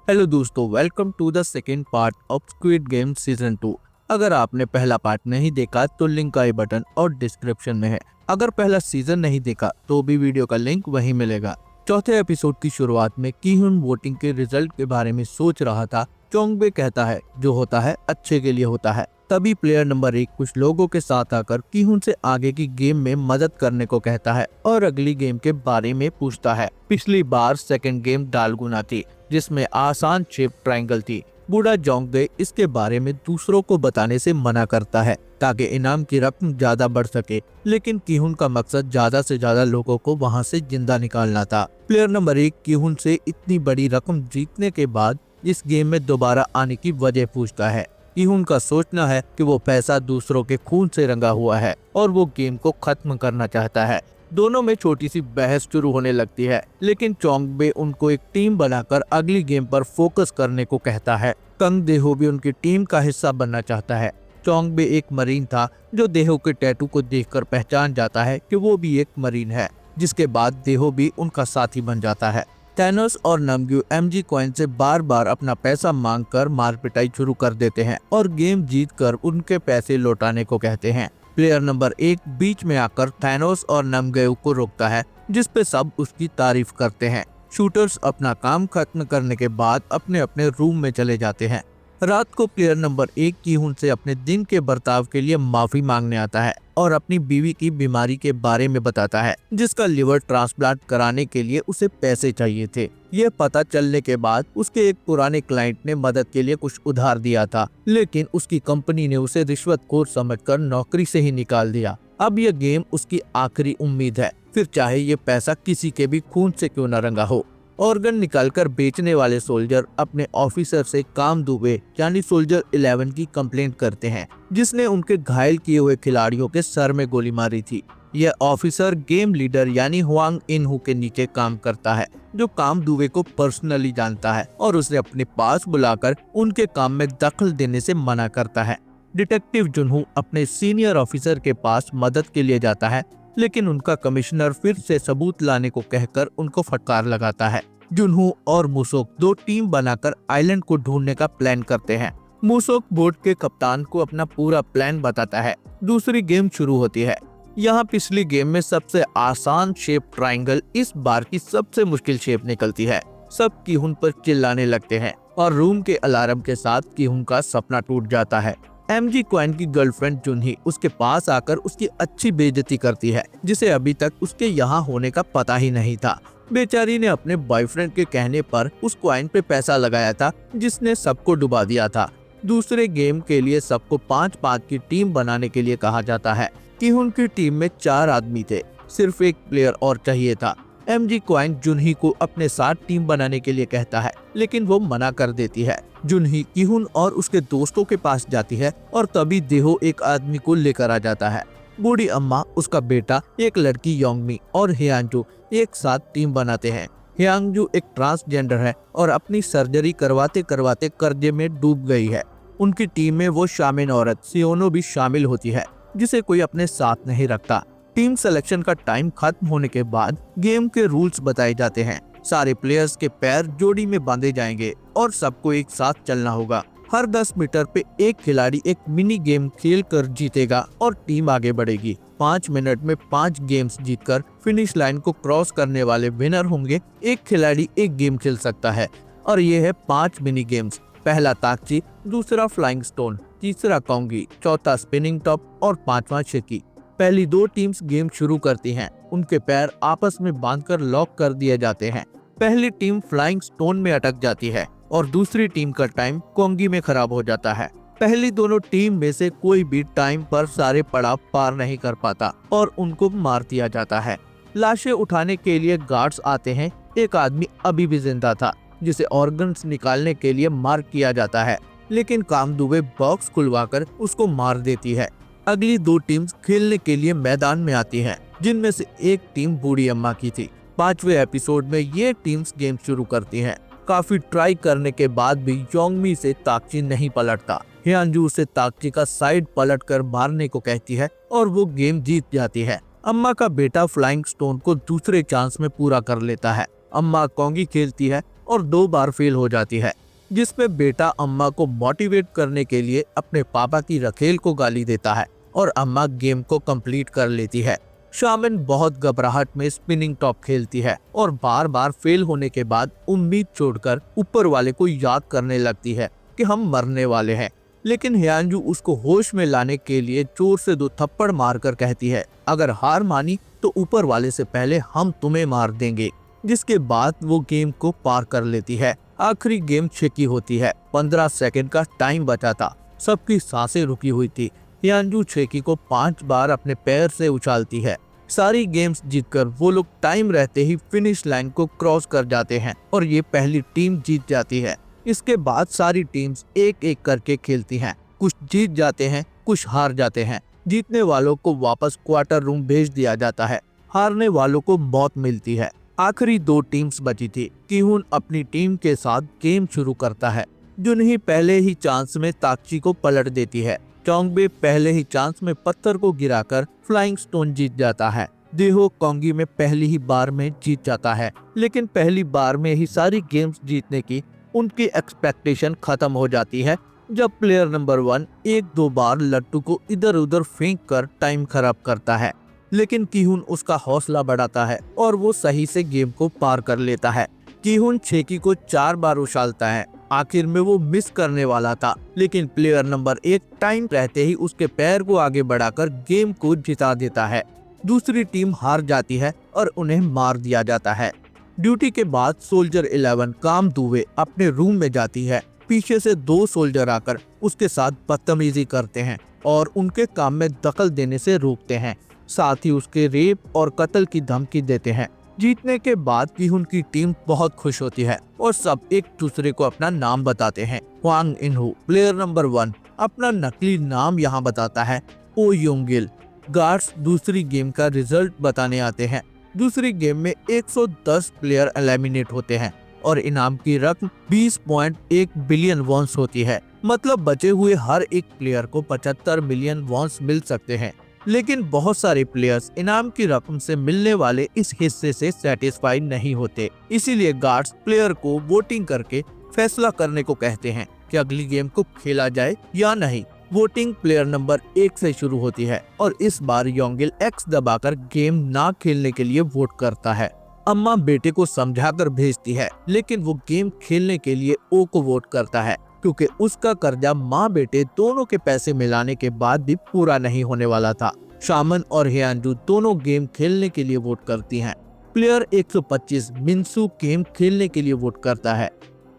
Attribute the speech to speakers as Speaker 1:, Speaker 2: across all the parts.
Speaker 1: Hello दोस्तों, welcome to the second part of Squid Game season 2। अगर आपने पहला पार्ट नहीं देखा तो लिंक आई बटन और डिस्क्रिप्शन में है। अगर पहला सीजन नहीं देखा तो भी वीडियो का लिंक वहीं मिलेगा। चौथे एपिसोड की शुरुआत में कीहुन वोटिंग के रिजल्ट के बारे में सोच रहा था। चोंगबे कहता है जो होता है अच्छे के लिए होता है। तभी प्लेयर नंबर 1 कुछ लोगों के साथ आकर कीहुन से आगे की गेम में मदद करने को कहता है और अगली गेम के बारे में पूछता है। पिछली बार सेकंड गेम डालगुना थी जिसमें आसान शेप ट्रायंगल थी। बूढ़ा जोंगबे इसके बारे में दूसरों को बताने से मना करता है ताकि इनाम की रकम ज्यादा बढ़ सके, लेकिन कीहुन का मकसद ज्यादा से ज्यादा लोगों को वहां से जिंदा निकालना था। प्लेयर नंबर 1 कीहुन से इतनी बड़ी रकम जीतने के बाद इस गेम में दोबारा आने की वजह पूछता है। कीहुन का सोचना है कि वो पैसा दूसरों के खून से रंगा हुआ है और वो गेम को खत्म करना चाहता है। दोनों में छोटी सी बहस शुरू होने लगती है, लेकिन चोंगबे उनको एक टीम बनाकर अगली गेम पर फोकस करने को कहता है। कंग देहो भी उनकी टीम का हिस्सा बनना चाहता है। चोंगबे एक मरीन था जो देहो के टैटू को देखकर पहचान जाता है कि वो भी एक मरीन है, जिसके बाद देहो भी उनका साथी बन जाता है। थैनोस और नमग्यू एमजी कॉइन से बार बार अपना पैसा मांगकर मार पिटाई शुरू कर देते हैं और गेम जीतकर उनके पैसे लौटाने को कहते हैं। प्लेयर नंबर 1 बीच में आकर थैनोस और नमग्यू को रोकता है, जिस पे सब उसकी तारीफ करते हैं। शूटर्स अपना काम खत्म करने के बाद अपने अपने रूम में चले जाते हैं। रात को प्लेयर नंबर 1 कीहुन से अपने दिन के बर्ताव के लिए माफी मांगने आता है और अपनी बीवी की बीमारी के बारे में बताता है, जिसका लिवर ट्रांसप्लांट कराने के लिए उसे पैसे चाहिए थे। यह पता चलने के बाद उसके एक पुराने क्लाइंट ने मदद के लिए कुछ उधार दिया था, लेकिन उसकी कंपनी ने उसे रिश्वतखोर समझकर नौकरी से ही निकाल दिया। अब यह गेम उसकी आखिरी उम्मीद है, फिर चाहे ये पैसा किसी के भी खून से क्यों न रंगा हो। ऑर्गन निकालकर बेचने वाले सोल्जर अपने ऑफिसर से काम दुबे यानी सोल्जर 11 की कंप्लेंट करते हैं, जिसने उनके घायल किए हुए खिलाड़ियों के सर में गोली मारी थी। यह ऑफिसर गेम लीडर यानी हुआंग इनहू के नीचे काम करता है, जो काम दुबे को पर्सनली जानता है और उसे अपने पास बुलाकर उनके काम में दखल देने से मना करता है। डिटेक्टिव जुनहू अपने सीनियर ऑफिसर के पास मदद के लिए जाता है, लेकिन उनका कमिश्नर फिर से सबूत लाने को कहकर उनको फटकार लगाता है। जुनहू और मुसोक दो टीम बनाकर आइलैंड को ढूंढने का प्लान करते हैं। मुसोक बोट के कप्तान को अपना पूरा प्लान बताता है। दूसरी गेम शुरू होती है। यहाँ पिछली गेम में सबसे आसान शेप ट्रायंगल इस बार की सबसे मुश्किल शेप निकलती है। सब कीहुन पर चिल्लाने लगते हैं और रूम के अलार्म के साथ कीहुन का सपना टूट जाता है। एमजी क्वाइन की गर्लफ्रेंड जुनही उसके पास आकर उसकी अच्छी बेइज्जती करती है, जिसे अभी तक उसके यहाँ होने का पता ही नहीं था। बेचारी ने अपने बॉयफ्रेंड के कहने पर उस क्वाइन पे पैसा लगाया था, जिसने सबको डुबा दिया था। दूसरे गेम के लिए सबको 5-5 की टीम बनाने के लिए कहा जाता है। कीहुन की टीम में 4 आदमी थे, सिर्फ एक प्लेयर और चाहिए था। एमजी क्वाइन जुनही को अपने साथ टीम बनाने के लिए कहता है, लेकिन वो मना कर देती है। जुनही कीहुन और उसके दोस्तों के पास जाती है और तभी देहो एक आदमी को लेकर आ जाता है। बूढ़ी अम्मा, उसका बेटा, एक लड़की योंगमी और हियांजू एक साथ टीम बनाते हैं। हियांजू एक ट्रांसजेंडर है और अपनी सर्जरी करवाते करवाते कर्जे में डूब गई है। उनकी टीम में वो शामिल औरत सियोनो भी शामिल होती है, जिसे कोई अपने साथ नहीं रखता। टीम सिलेक्शन का टाइम खत्म होने के बाद गेम के रूल्स बताए जाते हैं। सारे प्लेयर्स के पैर जोड़ी में बांधे जाएंगे और सबको एक साथ चलना होगा। हर 10 मीटर पे एक खिलाड़ी एक मिनी गेम खेल कर जीतेगा और टीम आगे बढ़ेगी। 5 मिनट में 5 गेम्स जीतकर फिनिश लाइन को क्रॉस करने वाले विनर होंगे। एक खिलाड़ी एक गेम खेल सकता है और ये है 5 मिनी गेम्स। पहला ताकची, दूसरा फ्लाइंग स्टोन, तीसरा कॉन्गी, चौथा स्पिनिंग टॉप और 5वां शेकी। पहली 2 टीम्स गेम शुरू करती हैं। उनके पैर आपस में बांधकर लॉक कर दिए जाते हैं। पहली टीम फ्लाइंग स्टोन में अटक जाती है और दूसरी टीम का टाइम कोंगी में खराब हो जाता है। पहली दोनों टीम में से कोई भी टाइम पर सारे पड़ाव पार नहीं कर पाता और उनको मार दिया जाता है। लाशें उठाने के लिए गार्ड्स आते हैं। एक आदमी अभी भी जिंदा था, जिसे ऑर्गन्स निकालने के लिए मार किया जाता है, लेकिन कामदुबे बॉक्स खुलवाकर उसको मार देती है। अगली 2 टीम्स खेलने के लिए मैदान में आती हैं, जिनमें से एक टीम बूढ़ी अम्मा की थी। 5वें एपिसोड में ये टीम्स गेम शुरू करती हैं। काफी ट्राई करने के बाद भी योंगमी से ताकची नहीं पलटता। हियांजू से ताकची का साइड पलटकर मारने को कहती है और वो गेम जीत जाती है। अम्मा का बेटा फ्लाइंग स्टोन को दूसरे चांस में पूरा कर लेता है। अम्मा कोंगी खेलती है और 2 बार फेल हो जाती है, जिसपे बेटा अम्मा को मोटिवेट करने के लिए अपने पापा की रखेल को गाली देता है और अम्मा गेम को कंप्लीट कर लेती है। शामिन बहुत घबराहट में स्पिनिंग टॉप खेलती है और बार बार फेल होने के बाद उम्मीद छोड़कर ऊपर वाले को याद करने लगती है कि हम मरने वाले हैं। लेकिन हियांजू उसको होश में लाने के लिए जोर से 2 थप्पड़ मारकर कहती है, अगर हार मानी तो ऊपर वाले से पहले हम तुम्हें मार देंगे। जिसके बाद वो गेम को पार कर लेती है। आखिरी गेम शेकी होती है। 15 सेकंड का टाइम बचा था। सबकी सांसें रुकी हुई थी। हियांजू शेकी को 5 बार अपने पैर से उछालती है। सारी गेम्स जीतकर वो लोग टाइम रहते ही फिनिश लाइन को क्रॉस कर जाते हैं और ये पहली टीम जीत जाती है। इसके बाद सारी टीम्स एक एक करके खेलती हैं। कुछ जीत जाते हैं, कुछ हार जाते हैं। जीतने वालों को वापस क्वार्टर रूम भेज दिया जाता है, हारने वालों को मौत मिलती है। आखिरी 2 टीम्स बची थी। किहुन अपनी टीम के साथ गेम शुरू करता है। जुनही पहले ही चांस में ताकची को पलट देती है। चोंगबे पहले ही चांस में पत्थर को गिराकर फ्लाइंग स्टोन जीत जाता है। देहो कोंगी में पहली ही बार में जीत जाता है, लेकिन पहली बार में ही सारी गेम्स जीतने की उनकी एक्सपेक्टेशन खत्म हो जाती है जब प्लेयर नंबर 1 1-2 बार लट्टू को इधर उधर फेंक कर टाइम खराब करता है। लेकिन किहुन उसका हौसला बढ़ाता है और वो सही से गेम को पार कर लेता है। किहुन शेकी को 4 बार उछालता है। आखिर में वो मिस करने वाला था, लेकिन प्लेयर नंबर 1 टाइम रहते ही उसके पैर को आगे बढ़ाकर गेम को जिता देता है। दूसरी टीम हार जाती है और उन्हें मार दिया जाता है। ड्यूटी के बाद सोल्जर 11 काम दुवे अपने रूम में जाती है। पीछे से 2 सोल्जर आकर उसके साथ बदतमीजी करते हैं और उनके काम में दखल देने से रोकते हैं। साथ ही उसके रेप और कत्ल की धमकी देते हैं। जीतने के बाद किहुन की टीम बहुत खुश होती है और सब एक दूसरे को अपना नाम बताते हैं। हुआंग इनहू प्लेयर नंबर 1 अपना नकली नाम यहाँ बताता है, ओ योंगिल। गार्ड्स दूसरी गेम का रिजल्ट बताने आते हैं। दूसरी गेम में 110 प्लेयर एलिमिनेट होते हैं और इनाम की रकम 20.1 बिलियन वॉन्स होती है। मतलब बचे हुए हर एक प्लेयर को 75 मिलियन वॉन्स मिल सकते हैं। लेकिन बहुत सारे प्लेयर्स इनाम की रकम से मिलने वाले इस हिस्से से सेटिस्फाइड नहीं होते। इसीलिए गार्ड्स प्लेयर को वोटिंग करके फैसला करने को कहते हैं कि अगली गेम को खेला जाए या नहीं। वोटिंग प्लेयर नंबर 1 से शुरू होती है और इस बार योंगिल X दबाकर गेम ना खेलने के लिए वोट करता है। अम्मा बेटे को समझाकर भेजती है, लेकिन वो गेम खेलने के लिए O को वोट करता है क्योंकि उसका कर्जा माँ बेटे दोनों के पैसे मिलाने के बाद भी पूरा नहीं होने वाला था। शामन और हियांजू दोनों गेम खेलने के लिए वोट करती हैं। प्लेयर 125 मिन्सू गेम खेलने के लिए वोट करता है।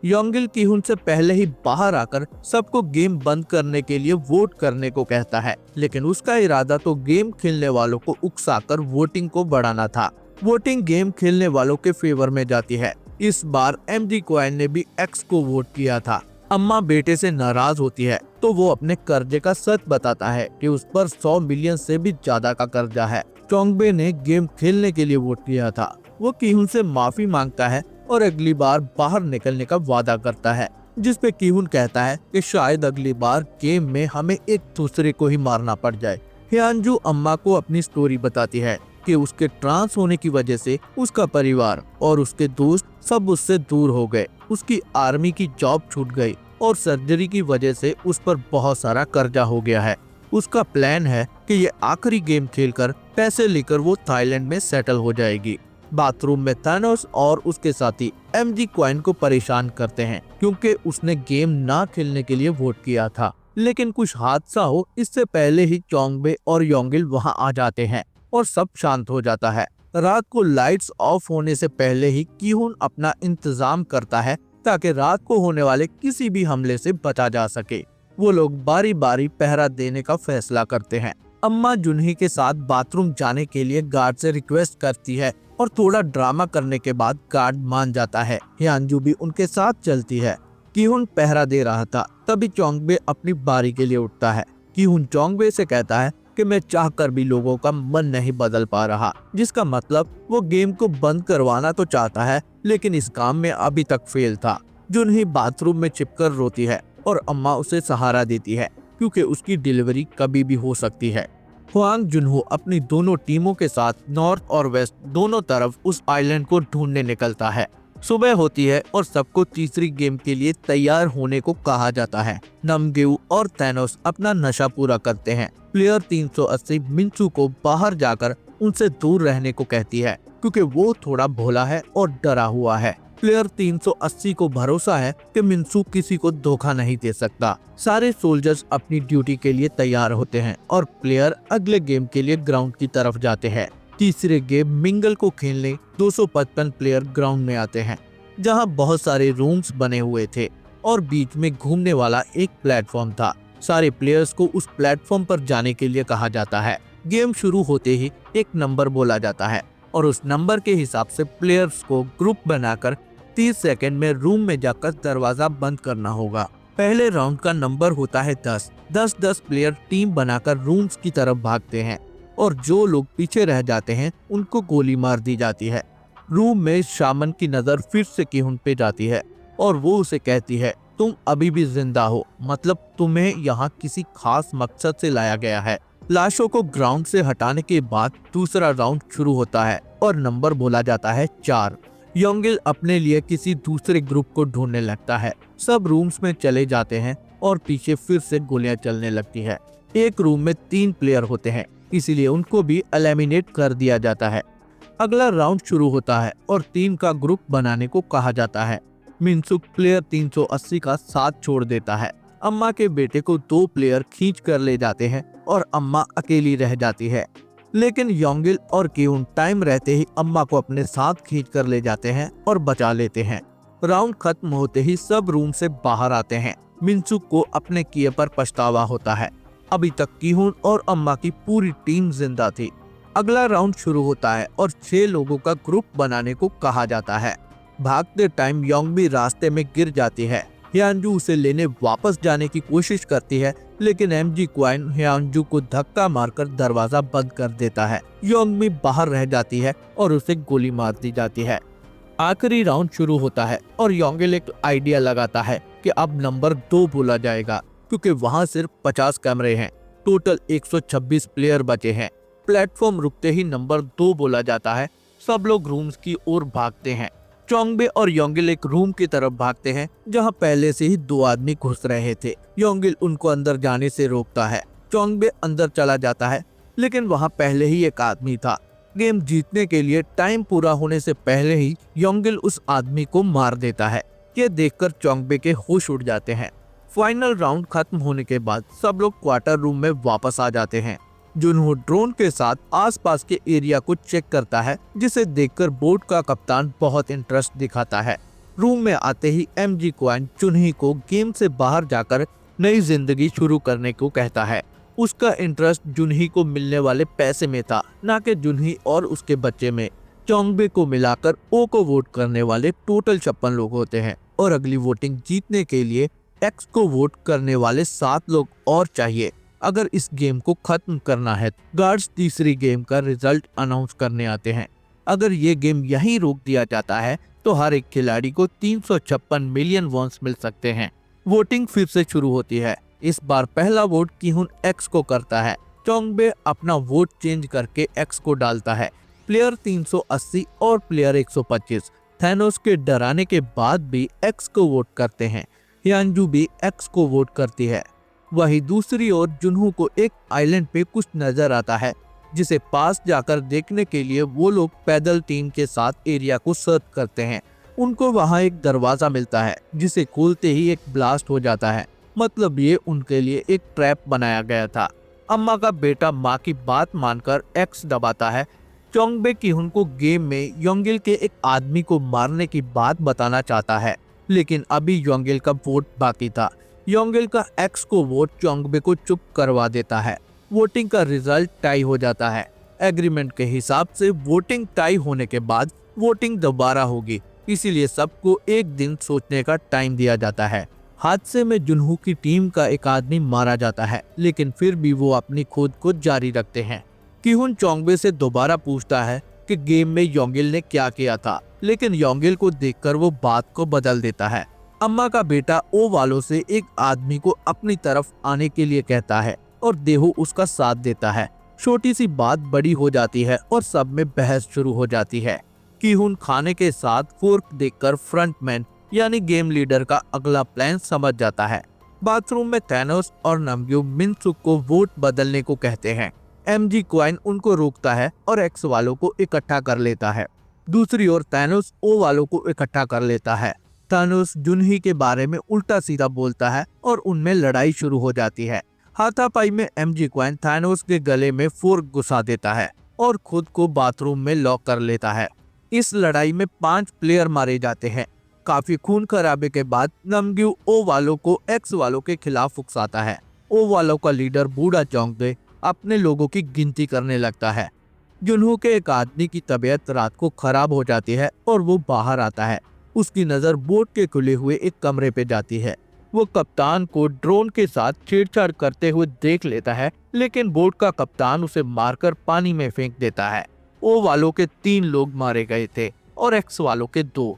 Speaker 1: योंगिल किहुन से पहले ही बाहर आकर सबको गेम बंद करने के लिए वोट करने को कहता है, लेकिन उसका इरादा तो गेम खेलने वालों को उकसाकर वोटिंग को बढ़ाना था। वोटिंग गेम खेलने वालों के फेवर में जाती है। इस बार MG क्वाइन ने भी X को वोट किया था। अम्मा बेटे से नाराज होती है तो वो अपने कर्जे का सच बताता है कि उस पर 100 मिलियन से भी ज्यादा का कर्जा है। चोंगबे ने गेम खेलने के लिए वोट किया था। वो किहुन से माफी मांगता है और अगली बार बाहर निकलने का वादा करता है, जिसपे किहुन कहता है कि शायद अगली बार गेम में हमें एक दूसरे को ही मारना पड़ जाए। हियांजू अम्मा को अपनी स्टोरी बताती है कि उसके ट्रांस होने की वजह से उसका परिवार और उसके दोस्त सब उससे दूर हो गए। उसकी आर्मी की जॉब छूट गई और सर्जरी की वजह से उस पर बहुत सारा कर्जा हो गया है। उसका प्लान है कि ये आखिरी गेम खेलकर पैसे लेकर वो थाईलैंड में सेटल हो जाएगी। बाथरूम में थानोस और उसके साथी MG क्वाइन को परेशान करते हैं क्योंकि उसने गेम ना खेलने के लिए वोट किया था। लेकिन कुछ हादसा हो इससे पहले ही चोंगबे और योंगिल वहां आ जाते हैं और सब शांत हो जाता है। रात को लाइट्स ऑफ होने से पहले ही किहुन अपना इंतजाम करता है ताकि रात को होने वाले किसी भी हमले से बचा जा सके। वो लोग बारी बारी पहरा देने का फैसला करते हैं। अम्मा जुनही के साथ बाथरूम जाने के लिए गार्ड से रिक्वेस्ट करती है और थोड़ा ड्रामा करने के बाद गार्ड मान जाता है। हियांजू भी उनके साथ चलती है। किहुन पहरा दे रहा था, तभी चोंगबे अपनी बारी के लिए उठता है। किहुन चोंगबे से कहता है कि मैं चाहकर भी लोगों का मन नहीं बदल पा रहा, जिसका मतलब वो गेम को बंद करवाना तो चाहता है लेकिन इस काम में अभी तक फेल था। जुनही बाथरूम में छिपकर रोती है और अम्मा उसे सहारा देती है क्योंकि उसकी डिलीवरी कभी भी हो सकती है। हुआंग जुनहो अपनी दोनों टीमों के साथ नॉर्थ और वेस्ट दोनों तरफ उस आइलैंड को ढूंढने निकलता है। सुबह होती है और सबको तीसरी गेम के लिए तैयार होने को कहा जाता है। नमग्यू और थैनोस अपना नशा पूरा करते हैं। प्लेयर 380 मिंचू को बाहर जाकर उनसे दूर रहने को कहती है क्योंकि वो थोड़ा भोला है और डरा हुआ है। प्लेयर 380 को भरोसा है कि मिंचू किसी को धोखा नहीं दे सकता। सारे सोल्जर्स अपनी ड्यूटी के लिए तैयार होते हैं और प्लेयर अगले गेम के लिए ग्राउंड की तरफ जाते हैं। तीसरे गेम मिंगल को खेलने 255 प्लेयर ग्राउंड में आते हैं, जहां बहुत सारे रूम्स बने हुए थे और बीच में घूमने वाला एक प्लेटफॉर्म था। सारे प्लेयर्स को उस प्लेटफॉर्म पर जाने के लिए कहा जाता है। गेम शुरू होते ही एक नंबर बोला जाता है और उस नंबर के हिसाब से प्लेयर्स को ग्रुप बनाकर 30 सेकंड में रूम में जाकर दरवाजा बंद करना होगा। पहले राउंड का नंबर होता है 10। 10 प्लेयर टीम बनाकर रूम्स की तरफ भागते हैं और जो लोग पीछे रह जाते हैं उनको गोली मार दी जाती है। रूम में शामन की नजर फिर से किहुन पे जाती है और वो उसे कहती है, तुम अभी भी जिंदा हो, मतलब तुम्हें यहाँ किसी खास मकसद से लाया गया है। लाशों को ग्राउंड से हटाने के बाद दूसरा राउंड शुरू होता है और नंबर बोला जाता है 4। योंगिल अपने लिए किसी दूसरे ग्रुप को ढूंढने लगता है। सब रूम्स में चले जाते हैं और पीछे फिर से गोलियां चलने लगती है। एक रूम में 3 प्लेयर होते हैं, इसीलिए उनको भी एलिमिनेट कर दिया जाता है। अगला राउंड शुरू होता है और टीम का ग्रुप बनाने को कहा जाता है। मिनसुक प्लेयर 380 का साथ छोड़ देता है। अम्मा के बेटे को 2 प्लेयर खींच कर ले जाते हैं और अम्मा अकेली रह जाती है, लेकिन योंगिल और किहुन टाइम रहते ही अम्मा को अपने साथ खींच कर ले जाते हैं और बचा लेते हैं। राउंड खत्म होते ही सब रूम से बाहर आते हैं। मिनसुक को अपने किए पर पछतावा होता है। अभी तक किहुन और अम्मा की पूरी टीम जिंदा थी। अगला राउंड शुरू होता है और 6 लोगों का ग्रुप बनाने को कहा जाता है। भागते टाइम योंग भी रास्ते में गिर जाती है। ह्यांजू उसे लेने वापस जाने की कोशिश करती है, लेकिन एमजी क्वाइन ह्यांजू को धक्का मारकर दरवाजा बंद कर देता है। योंग भी बाहर रह जाती है और उसे गोली मार दी जाती है। आखिरी राउंड शुरू होता है और योंगिल एक आइडिया लगाता है कि अब नंबर 2 बोला जाएगा, क्योंकि वहां सिर्फ 50 कैमरे हैं। टोटल 126 प्लेयर बचे हैं। प्लेटफॉर्म रुकते ही नंबर 2 बोला जाता है। सब लोग रूम्स की ओर भागते हैं। चोंगबे और योंगिल एक रूम की तरफ भागते हैं जहां पहले से ही 2 आदमी घुस रहे थे। योंगिल उनको अंदर जाने से रोकता है। चोंगबे अंदर चला जाता है, लेकिन वहां पहले ही एक आदमी था। गेम जीतने के लिए टाइम पूरा होने से पहले ही योंगिल उस आदमी को मार देता है। ये देखकर चोंगबे के होश उड़ जाते हैं। फाइनल राउंड खत्म होने के बाद सब लोग क्वार्टर रूम में वापस आ जाते हैं। जुनहो ड्रोन के साथ आसपास के एरिया को चेक करता है, जिसे देखकर बोट का कप्तान बहुत इंटरेस्ट दिखाता है। रूम में आते ही एमजी क्वाइन चुन्ही को गेम से बाहर जाकर नई जिंदगी शुरू करने को कहता है। उसका इंटरेस्ट जुन्ही को मिलने वाले पैसे में था, न कि जुन्ही और उसके बच्चे में। चोंगबे को मिलाकर ओ को वोट करने वाले टोटल 56 लोग होते हैं और अगली वोटिंग जीतने के लिए एक्स को वोट करने वाले 7 लोग और चाहिए। अगर इस गेम को खत्म करना है, गार्ड्स तीसरी गेम का रिजल्ट अनाउंस करने आते हैं। अगर ये गेम यहीं रोक दिया जाता है तो हर एक खिलाड़ी को 356 मिलियन वॉन्स मिल सकते हैं। वोटिंग फिर से शुरू होती है। इस बार पहला वोट किहुन एक्स को करता है। चोंगबे अपना वोट चेंज करके एक्स को डालता है। प्लेयर 380 और प्लेयर 125 थैनोस के डराने के बाद भी एक्स को वोट करते हैं। ह्यांजू भी एक्स को वोट करती है। वहीं दूसरी ओर जुन्हो को एक आइलैंड पे कुछ नजर आता है, जिसे पास जाकर देखने के लिए वो लोग पैदल टीम के साथ एरिया को सर्च करते हैं। उनको वहां एक दरवाजा मिलता है, जिसे खोलते ही एक ब्लास्ट हो जाता है। मतलब ये उनके लिए एक ट्रैप बनाया गया था। अम्मा का बेटा माँ की बात मानकर एक्स दबाता है। चोंगबे किहुन को गेम में योंगिल के एक आदमी को मारने की बात बताना चाहता है, लेकिन अभी योंगिल का वोट बाकी था। योंगिल का एक्स को वोट चोंगबे को चुप करवा देता है। वोटिंग का रिजल्ट टाई हो जाता है। एग्रीमेंट के हिसाब से वोटिंग टाई होने के बाद वोटिंग दोबारा होगी, इसीलिए सबको एक दिन सोचने का टाइम दिया जाता है। हादसे में जुन्हो की टीम का एक आदमी मारा जाता है, लेकिन फिर भी वो अपनी खोज को जारी रखते हैं। किहुन चोंगबे से दोबारा पूछता है कि गेम में योंगिल ने क्या किया था, लेकिन योंगिल को देखकर वो बात को बदल देता है। अम्मा का बेटा ओ वालों से एक आदमी को अपनी तरफ आने के लिए कहता है और देहो उसका साथ देता है। छोटी सी बात बड़ी हो जाती है और सब में बहस शुरू हो जाती है। कीहुन खाने के साथ फोर्क देखकर फ्रंटमैन यानी गेम लीडर का अगला प्लान समझ जाता है। बाथरूम में थैनोस और नमग्यू मिनसुक को वोट बदलने को कहते हैं। एमजी क्वाइन उनको रोकता है और एक्स वालों को इकट्ठा कर लेता है। दूसरी ओर थैनोस ओ वालों को इकट्ठा कर लेता है। थैनोस जुनही के बारे में उल्टा सीधा बोलता है और उनमें लड़ाई शुरू हो जाती है। हाथापाई में एमजी क्वाइन थैनोस के गले में फोर्क घुसा देता है और खुद को बाथरूम में लॉक कर लेता है। इस लड़ाई में 5 प्लेयर मारे जाते हैं। काफी खून खराबे के बाद नमग्यू ओ वालों को एक्स वालों के खिलाफ उकसाता है। ओ वालों का लीडर बूढ़ा चोंगबे अपने लोगों की गिनती करने लगता है। जुनहो के एक आदमी की तबीयत रात को खराब हो जाती है और वो बाहर आता है। उसकी नजर बोट के खुले हुए एक कमरे पे जाती है। वो कप्तान को ड्रोन के साथ छेड़छाड़ करते हुए देख लेता है, लेकिन बोट का कप्तान उसे मारकर पानी में फेंक देता है। ओ वालों के 3 लोग मारे गए थे और एक्स वालों के 2।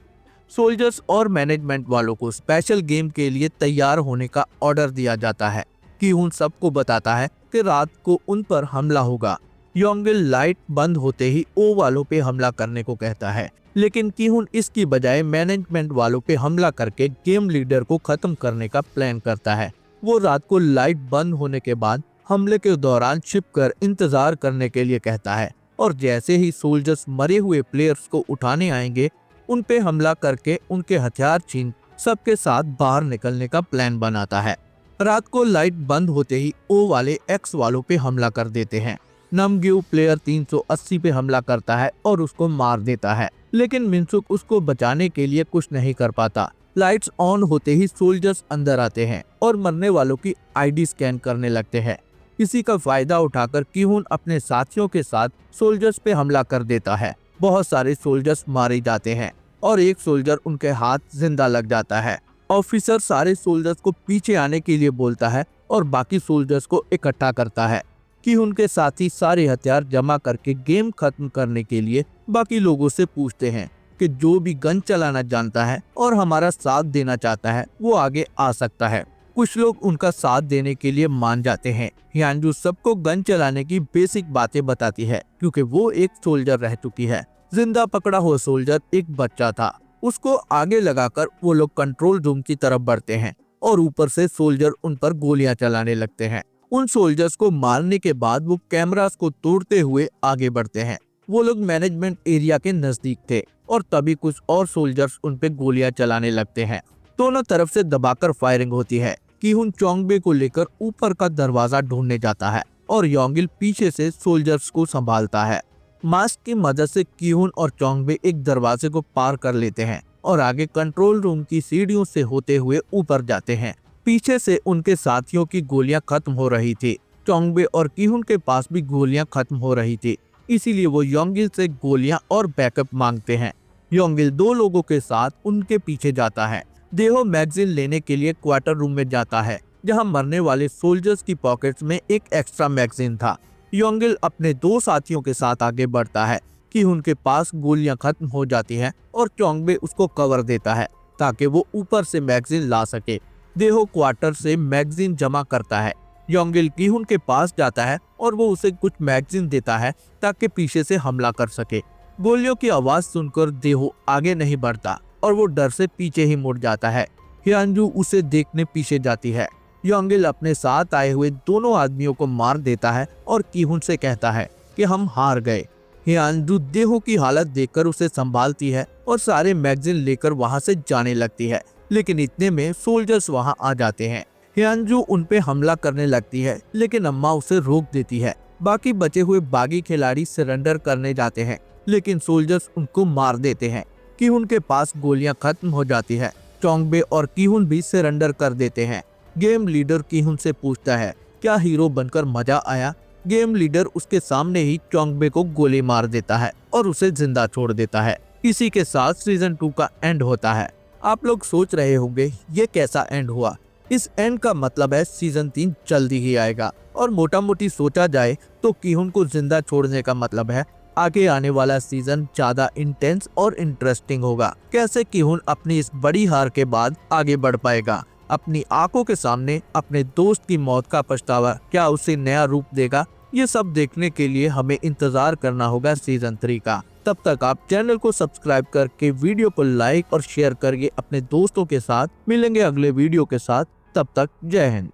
Speaker 1: सोल्जर्स और मैनेजमेंट वालों को स्पेशल गेम के लिए तैयार होने का ऑर्डर दिया जाता है। कीहुन सबको बताता है कि रात को उन पर हमला होगा। योंगिल लाइट बंद होते ही ओ वालों पे हमला करने को कहता है, लेकिन कीहुन इसकी बजाय मैनेजमेंट वालों पे हमला करके गेम लीडर को खत्म करने का प्लान करता है। वो रात को लाइट बंद होने के बाद हमले के दौरान छिपकर इंतजार करने के लिए कहता है और जैसे ही सोल्जर्स मरे हुए प्लेयर्स को उठाने आएंगे, उन पे हमला करके उनके हथियार छीन सबके साथ बाहर निकलने का प्लान बनाता है। रात को लाइट बंद होते ही ओ वाले एक्स वालों पे हमला कर देते हैं। नमग्यू प्लेयर 380 पे हमला करता है और उसको मार देता है, लेकिन मिनसुक उसको बचाने के लिए कुछ नहीं कर पाता। लाइट्स ऑन होते ही सोल्जर्स अंदर आते हैं और मरने वालों की आईडी स्कैन करने लगते हैं। इसी का फायदा उठाकर कीहुन अपने साथियों के साथ सोल्जर्स पे हमला कर देता है। बहुत सारे सोल्जर्स मारे जाते हैं और एक सोल्जर उनके हाथ जिंदा लग जाता है। ऑफिसर सारे सोल्जर्स को पीछे आने के लिए बोलता है और बाकी सोल्जर्स को इकट्ठा करता है कि उनके साथी सारे हथियार जमा करके गेम खत्म करने के लिए बाकी लोगों से पूछते हैं कि जो भी गन चलाना जानता है और हमारा साथ देना चाहता है वो आगे आ सकता है। कुछ लोग उनका साथ देने के लिए मान जाते हैं। हियांजू सबको गन चलाने की बेसिक बातें बताती है क्योंकि वो एक सोल्जर रह चुकी है। जिंदा पकड़ा हुआ सोल्जर एक बच्चा था। उसको आगे लगाकर वो लोग कंट्रोल रूम की तरफ बढ़ते हैं और ऊपर से सोल्जर उन पर गोलियां चलाने लगते हैं। उन सोल्जर्स को मारने के बाद वो कैमरास को तोड़ते हुए आगे बढ़ते हैं। वो लोग मैनेजमेंट एरिया के नजदीक थे और तभी कुछ और सोल्जर्स उन पे गोलियां चलाने लगते हैं। दोनों तरफ से दबाकर फायरिंग होती है। कीहुन चोंगबे को लेकर ऊपर का दरवाजा ढूंढने जाता है और योंगिल पीछे से सोल्जर्स को संभालता है। मास्क की मदद से कीहुन और चोंगबे एक दरवाजे को पार कर लेते हैं और आगे कंट्रोल रूम की सीढ़ियों से होते हुए ऊपर जाते हैं। पीछे से उनके साथियों की गोलियां खत्म हो रही थी। चोंगबे और कीहुन के पास भी गोलियां खत्म हो रही थी, इसीलिए वो योंगिल से गोलियां और बैकअप मांगते हैं। योंगिल 2 लोगों के साथ उनके पीछे जाता है। देहो मैगजीन लेने के लिए क्वार्टर रूम में जाता है, जहां मरने वाले सोल्जर्स की पॉकेट्स में एक एक्स्ट्रा मैगजीन था। योंगिल अपने 2 साथियों के साथ आगे बढ़ता है कि उनके पास गोलियां खत्म हो जाती हैं और चोंगबे उसको कवर देता है ताकि वो ऊपर से मैगजीन ला सके। देहो क्वार्टर से मैगजीन जमा करता है। योंगिल कीहुन के पास जाता है और वो उसे कुछ मैगजीन देता है ताकि पीछे से हमला कर सके। गोलियों की आवाज सुनकर देहो आगे नहीं बढ़ता और वो डर से पीछे ही मुड़ जाता है। हियांजू उसे देखने पीछे जाती है। योंगिल अपने साथ आए हुए दोनों आदमियों को मार देता है और कीहुन से कहता है कि हम हार गए। हियांजू देहो की हालत देखकर उसे संभालती है और सारे मैगजीन लेकर वहां से जाने लगती है, लेकिन इतने में सोल्जर्स वहां आ जाते हैं। हियांजू उन पे हमला करने लगती है, लेकिन अम्मा उसे रोक देती है। बाकी बचे हुए बागी खिलाड़ी सरेंडर करने जाते हैं, लेकिन सोल्जर्स उनको मार देते हैं। कीहुन के पास गोलियां खत्म हो जाती है। चोंगबे और कीहुन भी सरेंडर कर देते हैं। गेम लीडर कीहुन से पूछता है क्या हीरो बनकर मजा आया। गेम लीडर उसके सामने ही चोंगबे को गोली मार देता है और उसे जिंदा छोड़ देता है। इसी के साथ सीजन 2 का एंड होता है। आप लोग सोच रहे होंगे ये कैसा एंड हुआ। इस एंड का मतलब है सीजन 3 जल्दी ही आएगा और मोटा मोटी सोचा जाए तो कीहुन को जिंदा छोड़ने का मतलब है आगे आने वाला सीजन ज्यादा इंटेंस और इंटरेस्टिंग होगा। कैसे कीहुन अपनी इस बड़ी हार के बाद आगे बढ़ पाएगा, अपनी आंखों के सामने अपने दोस्त की मौत का पछतावा क्या उसे नया रूप देगा। ये सब देखने के लिए हमें इंतजार करना होगा सीजन 3 का। तब तक आप चैनल को सब्सक्राइब करके वीडियो को लाइक और शेयर करिए अपने दोस्तों के साथ। मिलेंगे अगले वीडियो के साथ, तब तक जय हिंद।